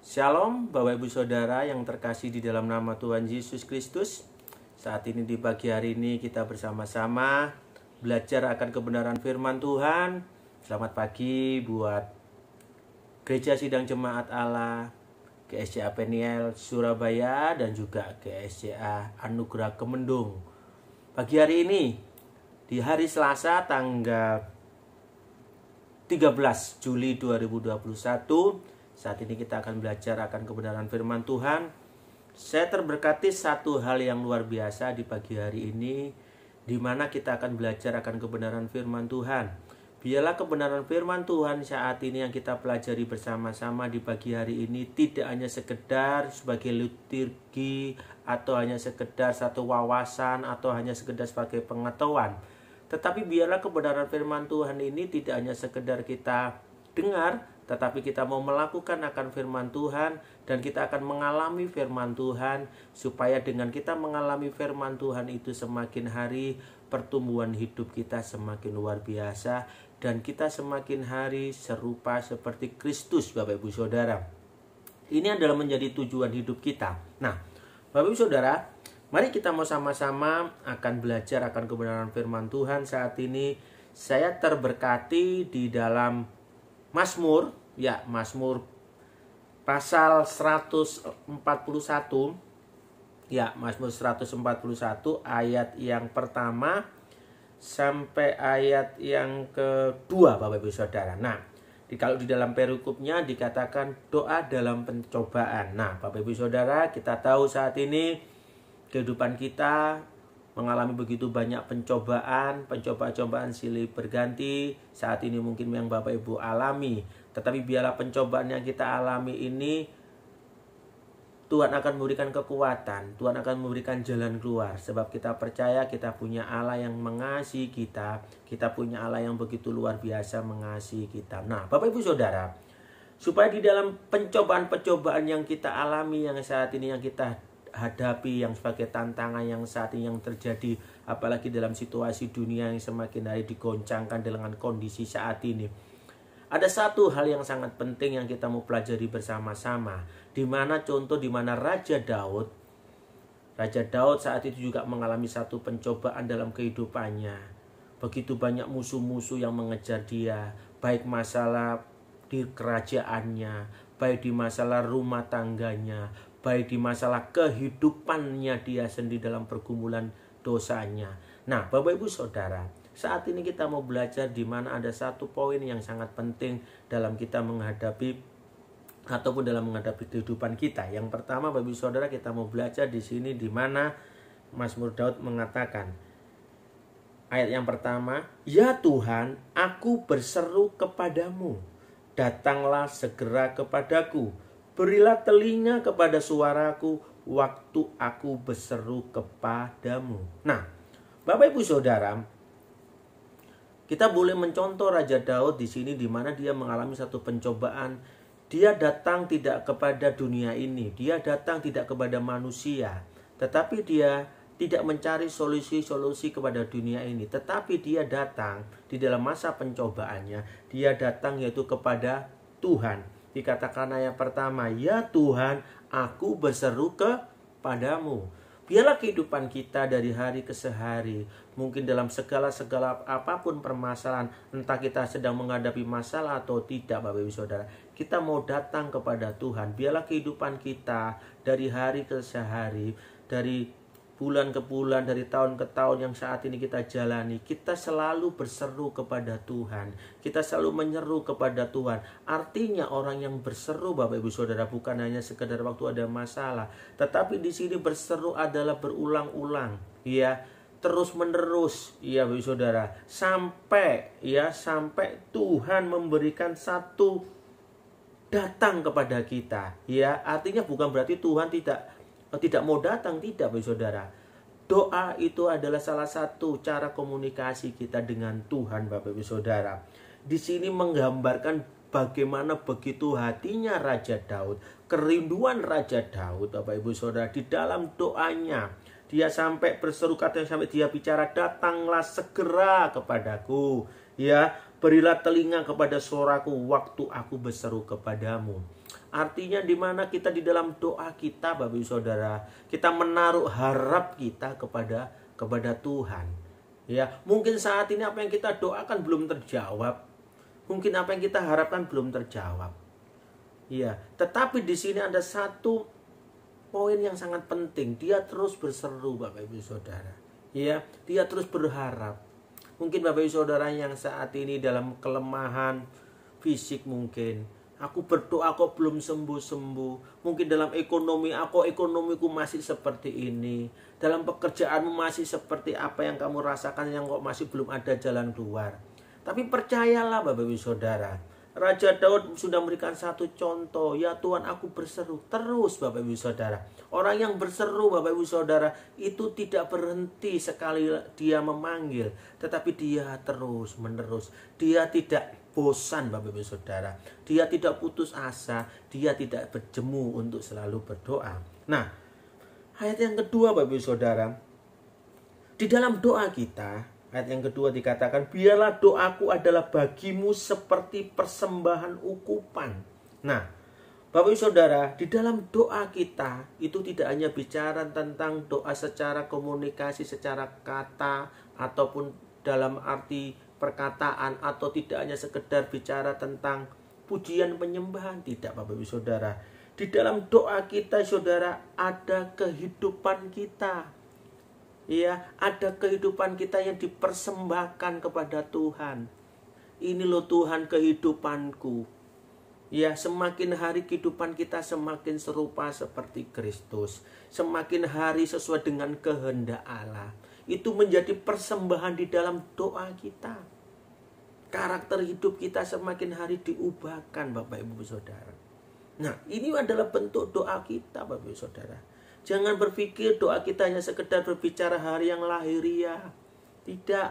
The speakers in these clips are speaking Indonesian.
Shalom Bapak Ibu Saudara yang terkasih di dalam nama Tuhan Yesus Kristus. Saat ini di pagi hari ini kita bersama-sama belajar akan kebenaran firman Tuhan. Selamat pagi buat Gereja Sidang Jemaat Allah, GSCA Peniel Surabaya dan juga GSCA Anugerah Kemendung. Pagi hari ini di hari Selasa tanggal 13 Juli 2021, saat ini kita akan belajar akan kebenaran firman Tuhan. Saya terberkati satu hal yang luar biasa di pagi hari ini, di mana kita akan belajar akan kebenaran firman Tuhan. Biarlah kebenaran firman Tuhan saat ini yang kita pelajari bersama-sama di pagi hari ini tidak hanya sekedar sebagai liturgi atau hanya sekedar satu wawasan atau hanya sekedar sebagai pengetahuan. Tetapi biarlah kebenaran firman Tuhan ini tidak hanya sekedar kita dengar, tetapi kita mau melakukan akan firman Tuhan dan kita akan mengalami firman Tuhan, supaya dengan kita mengalami firman Tuhan itu semakin hari pertumbuhan hidup kita semakin luar biasa dan kita semakin hari serupa seperti Kristus, Bapak Ibu Saudara. Ini adalah menjadi tujuan hidup kita. Nah, Bapak Ibu Saudara, mari kita mau sama-sama akan belajar akan kebenaran firman Tuhan. Saat ini saya terberkati di dalam Mazmur pasal 141. Mazmur 141 ayat yang pertama sampai ayat yang kedua, Bapak Ibu Saudara. Nah, kalau di dalam perikopnya dikatakan doa dalam pencobaan. Nah, Bapak Ibu Saudara, kita tahu saat ini kehidupan kita mengalami begitu banyak pencobaan silih berganti. Saat ini mungkin yang Bapak Ibu alami. Tetapi biarlah pencobaan yang kita alami ini, Tuhan akan memberikan kekuatan. Tuhan akan memberikan jalan keluar. Sebab kita percaya kita punya Allah yang mengasihi kita. Kita punya Allah yang begitu luar biasa mengasihi kita. Nah, Bapak Ibu Saudara, supaya di dalam pencobaan-pencobaan yang kita alami, yang saat ini yang kita hadapi, yang sebagai tantangan yang saat ini yang terjadi, apalagi dalam situasi dunia yang semakin hari digoncangkan dengan kondisi saat ini, ada satu hal yang sangat penting yang kita mau pelajari bersama-sama, di mana Raja Daud saat itu juga mengalami satu pencobaan dalam kehidupannya. Begitu banyak musuh-musuh yang mengejar dia, baik masalah di kerajaannya, baik di masalah rumah tangganya, baik di masalah kehidupannya dia sendiri dalam pergumulan dosanya. Nah, Bapak Ibu Saudara, saat ini kita mau belajar di mana ada satu poin yang sangat penting dalam kita menghadapi ataupun dalam menghadapi kehidupan kita. Yang pertama, Bapak Ibu Saudara, kita mau belajar di sini di mana Mazmur Daud mengatakan, ayat yang pertama, "Ya Tuhan, aku berseru kepadamu, datanglah segera kepadaku. Berilah telinga kepada suaraku waktu aku berseru kepadamu." Nah, Bapak Ibu Saudara, kita boleh mencontoh Raja Daud di sini di mana dia mengalami satu pencobaan. Dia datang tidak kepada dunia ini, dia datang tidak kepada manusia, tetapi dia tidak mencari solusi-solusi kepada dunia ini, tetapi dia datang di dalam masa pencobaannya, dia datang yaitu kepada Tuhan. Dikatakan ayat pertama, "Ya Tuhan, aku berseru kepadamu." Biarlah kehidupan kita dari hari ke hari, mungkin dalam segala apapun permasalahan, entah kita sedang menghadapi masalah atau tidak, Bapak Ibu Saudara, kita mau datang kepada Tuhan. Biarlah kehidupan kita dari hari ke hari, dari bulan ke bulan, dari tahun ke tahun yang saat ini kita jalani, kita selalu berseru kepada Tuhan. Kita selalu menyeru kepada Tuhan. Artinya orang yang berseru, Bapak Ibu Saudara, bukan hanya sekedar waktu ada masalah, tetapi di sini berseru adalah berulang-ulang, terus menerus, Bapak Ibu Saudara, sampai Tuhan memberikan satu datang kepada kita. Artinya bukan berarti Tuhan tidak mau datang, tidak, Bapak Saudara. Doa itu adalah salah satu cara komunikasi kita dengan Tuhan, Bapak Ibu Saudara. Di sini menggambarkan bagaimana begitu hatinya Raja Daud, kerinduan Raja Daud, Bapak Ibu Saudara, di dalam doanya. Dia sampai berseru, katanya sampai dia bicara, "Datanglah segera kepadaku. Berilah telinga kepada suaraku waktu aku berseru kepadamu." Artinya di mana kita di dalam doa kita, Bapak Ibu Saudara, kita menaruh harap kita kepada Tuhan. Ya, mungkin saat ini apa yang kita doakan belum terjawab. Mungkin apa yang kita harapkan belum terjawab. Ya, tetapi di sini ada satu poin yang sangat penting. Dia terus berseru, Bapak Ibu Saudara. Ya, dia terus berharap. Mungkin Bapak Ibu Saudara yang saat ini dalam kelemahan fisik mungkin, aku berdoa kok belum sembuh-sembuh. Mungkin dalam ekonomiku masih seperti ini. Dalam pekerjaanmu masih seperti apa yang kamu rasakan, yang kok masih belum ada jalan keluar. Tapi percayalah Bapak Ibu Saudara, Raja Daud sudah memberikan satu contoh. Ya Tuhan, aku berseru terus, Bapak Ibu Saudara. Orang yang berseru, Bapak Ibu Saudara, itu tidak berhenti sekali dia memanggil, tetapi dia terus menerus. Dia tidak bosan, Bapak Ibu Saudara. Dia tidak putus asa. Dia tidak berjemu untuk selalu berdoa. Nah, ayat yang kedua, Bapak Ibu Saudara, di dalam doa kita, ayat yang kedua dikatakan, biarlah doaku adalah bagimu seperti persembahan ukupan. Nah, Bapak Ibu Saudara, di dalam doa kita itu tidak hanya bicara tentang doa secara komunikasi, secara kata, ataupun dalam arti perkataan, atau tidak hanya sekedar bicara tentang pujian penyembahan. Tidak, Bapak Ibu Saudara. Di dalam doa kita, Saudara, ada kehidupan kita. Ya, ada kehidupan kita yang dipersembahkan kepada Tuhan. Ini loh Tuhan kehidupanku. Ya, semakin hari kehidupan kita semakin serupa seperti Kristus. Semakin hari sesuai dengan kehendak Allah. Itu menjadi persembahan di dalam doa kita. Karakter hidup kita semakin hari diubahkan, Bapak Ibu Saudara. Nah, ini adalah bentuk doa kita, Bapak Ibu Saudara. Jangan berpikir doa kita hanya sekedar berbicara hari yang lahiriah. Tidak.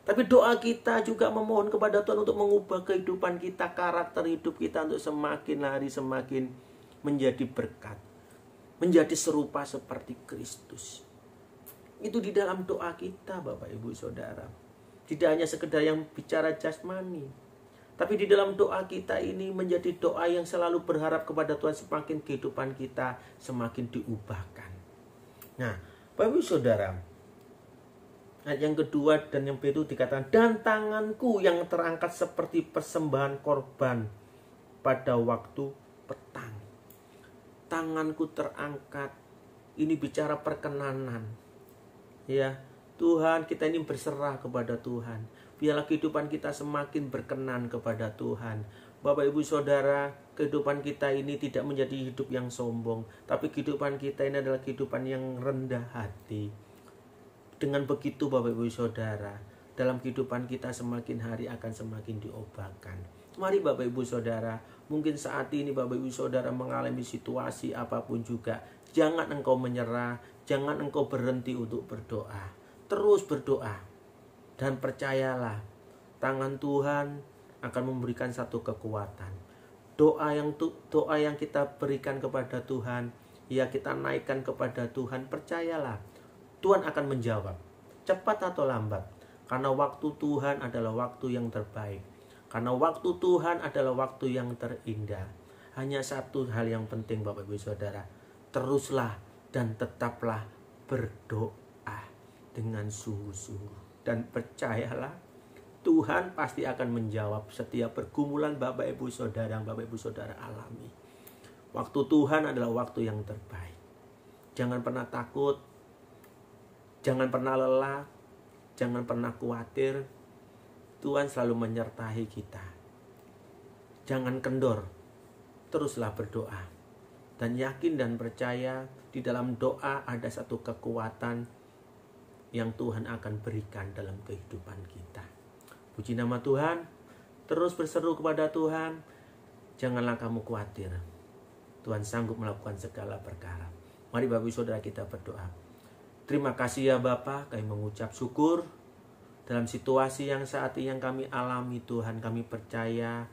Tapi doa kita juga memohon kepada Tuhan untuk mengubah kehidupan kita, karakter hidup kita untuk semakin hari semakin menjadi berkat. Menjadi serupa seperti Kristus. Itu di dalam doa kita, Bapak Ibu Saudara. Tidak hanya sekedar yang bicara jasmani. Tapi di dalam doa kita ini menjadi doa yang selalu berharap kepada Tuhan, semakin kehidupan kita semakin diubahkan. Nah, Bapak Ibu Saudara, ayat yang kedua dan yang itu dikatakan, dan tanganku yang terangkat seperti persembahan korban pada waktu petang. Tanganku terangkat, ini bicara perkenanan. Ya, Tuhan, kita ini berserah kepada Tuhan. Biarlah kehidupan kita semakin berkenan kepada Tuhan. Bapak Ibu Saudara, kehidupan kita ini tidak menjadi hidup yang sombong, tapi kehidupan kita ini adalah kehidupan yang rendah hati. Dengan begitu Bapak Ibu Saudara, dalam kehidupan kita semakin hari akan semakin diubahkan. Mari Bapak Ibu Saudara, mungkin saat ini Bapak Ibu Saudara mengalami situasi apapun juga, jangan engkau menyerah, jangan engkau berhenti untuk berdoa. Terus berdoa. Dan percayalah, tangan Tuhan akan memberikan satu kekuatan. Doa yang kita berikan kepada Tuhan, ya kita naikkan kepada Tuhan, percayalah, Tuhan akan menjawab. Cepat atau lambat. Karena waktu Tuhan adalah waktu yang terbaik. Karena waktu Tuhan adalah waktu yang terindah. Hanya satu hal yang penting Bapak Ibu Saudara. Teruslah dan tetaplah berdoa dengan sungguh-sungguh. Dan percayalah, Tuhan pasti akan menjawab setiap pergumulan Bapak Ibu Saudara yang Bapak Ibu Saudara alami. Waktu Tuhan adalah waktu yang terbaik. Jangan pernah takut, jangan pernah lelah, jangan pernah khawatir. Tuhan selalu menyertai kita. Jangan kendor, teruslah berdoa. Dan yakin dan percaya di dalam doa ada satu kekuatan yang Tuhan akan berikan dalam kehidupan kita. Puji nama Tuhan. Terus berseru kepada Tuhan. Janganlah kamu khawatir. Tuhan sanggup melakukan segala perkara. Mari Bapak Ibu Saudara kita berdoa. Terima kasih ya Bapa, kami mengucap syukur dalam situasi yang saat ini yang kami alami. Tuhan, kami percaya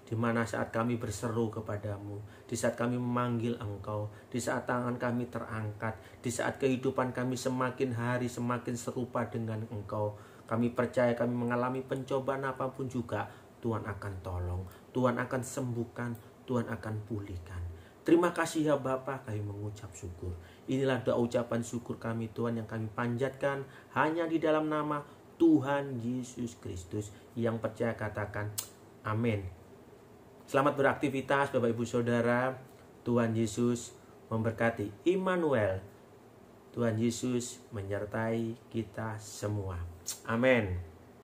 di mana saat kami berseru kepadamu, di saat kami memanggil Engkau, di saat tangan kami terangkat, di saat kehidupan kami semakin hari semakin serupa dengan Engkau, kami percaya kami mengalami pencobaan apapun juga, Tuhan akan tolong, Tuhan akan sembuhkan, Tuhan akan pulihkan. Terima kasih ya Bapa, kami mengucap syukur. Inilah doa ucapan syukur kami Tuhan yang kami panjatkan hanya di dalam nama Tuhan Yesus Kristus. Yang percaya katakan amin. Selamat beraktivitas Bapak Ibu Saudara. Tuhan Yesus memberkati. Immanuel, Tuhan Yesus menyertai kita semua. Amin.